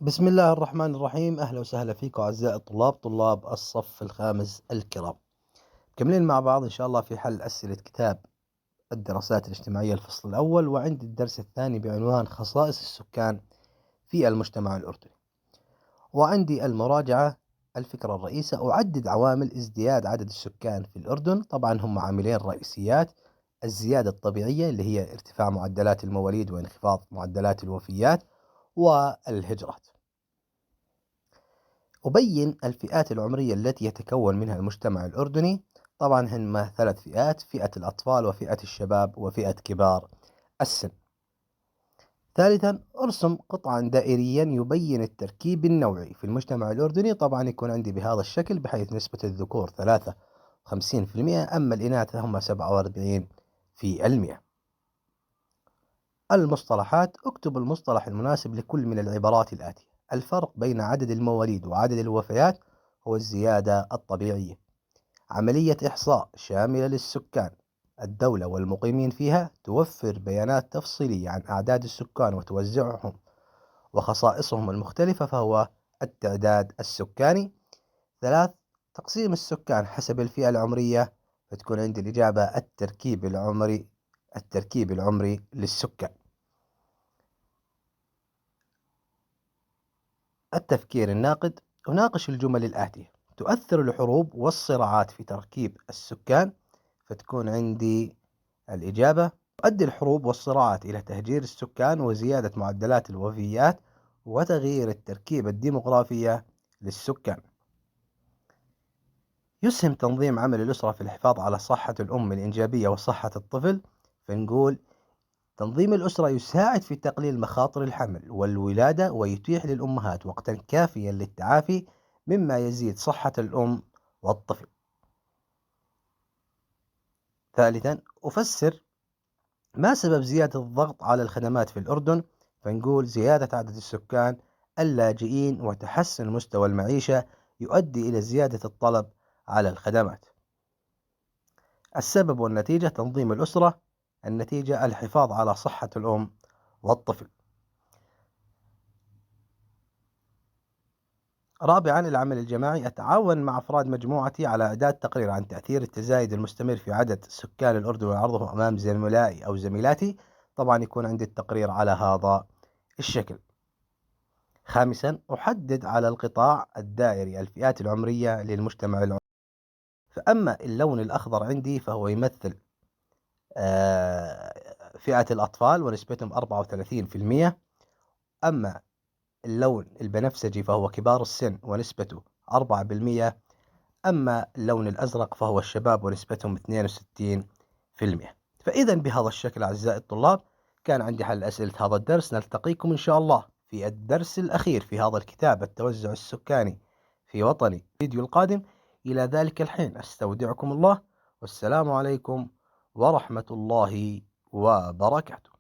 بسم الله الرحمن الرحيم. أهلا وسهلا فيكم أعزائي الطلاب، طلاب الصف الخامس الكرام. مكملين مع بعض إن شاء الله في حل أسئلة كتاب الدراسات الاجتماعية الفصل الأول، وعندي الدرس الثاني بعنوان خصائص السكان في المجتمع الأردني. وعندي المراجعة. الفكرة الرئيسة: أعدد عوامل ازدياد عدد السكان في الأردن. طبعا هم عاملين رئيسيات: الزيادة الطبيعية اللي هي ارتفاع معدلات المواليد وانخفاض معدلات الوفيات، والهجرات. أبين الفئات العمرية التي يتكون منها المجتمع الأردني. طبعا هن 3 فئات: فئة الأطفال وفئة الشباب وفئة كبار السن. ثالثا، أرسم قطعا دائريا يبين التركيب النوعي في المجتمع الأردني. طبعا يكون عندي بهذا الشكل، بحيث نسبة الذكور 53%، أما الإناث هم 47%. المصطلحات: اكتب المصطلح المناسب لكل من العبارات الآتية. الفرق بين عدد المواليد وعدد الوفيات هو الزيادة الطبيعية. عملية إحصاء شاملة للسكان. الدولة والمقيمين فيها توفر بيانات تفصيلية عن أعداد السكان وتوزعهم وخصائصهم المختلفة، فهو التعداد السكاني. 3. تقسيم السكان حسب الفئة العمرية، فتكون عندي الإجابة التركيب العمري للسكان. التفكير الناقد: أناقش الجمل الآتية: تؤثر الحروب والصراعات في تركيب السكان، فتكون عندي الإجابة: تؤدي الحروب والصراعات إلى تهجير السكان وزيادة معدلات الوفيات وتغيير التركيبة الديمغرافية للسكان. يسهم تنظيم عمل الأسرة في الحفاظ على صحة الأم الإنجابية وصحة الطفل، فنقول تنظيم الأسرة يساعد في تقليل مخاطر الحمل والولادة ويتيح للأمهات وقتا كافيا للتعافي، مما يزيد صحة الأم والطفل. ثالثا، أفسر ما سبب زيادة الضغط على الخدمات في الأردن، فنقول زيادة عدد السكان اللاجئين وتحسن مستوى المعيشة يؤدي إلى زيادة الطلب على الخدمات. السبب والنتيجة: تنظيم الأسرة. النتيجة: الحفاظ على صحة الأم والطفل. رابعا، العمل الجماعي: أتعاون مع أفراد مجموعتي على إعداد تقرير عن تأثير التزايد المستمر في عدد سكان الأردن وعرضه أمام زملائي أو زميلاتي. طبعا يكون عندي التقرير على هذا الشكل. خامسا، أحدد على القطاع الدائري الفئات العمرية للمجتمع العربي. فأما اللون الأخضر عندي فهو يمثل فئة الأطفال ونسبتهم 34%. أما اللون البنفسجي فهو كبار السن ونسبته 4%. أما اللون الأزرق فهو الشباب ونسبتهم 62%. فإذا بهذا الشكل أعزائي الطلاب كان عندي حل أسئلة هذا الدرس. نلتقيكم إن شاء الله في الدرس الأخير في هذا الكتاب: التوزع السكاني في وطني، الفيديو القادم. إلى ذلك الحين أستودعكم الله، والسلام عليكم ورحمة الله وبركاته.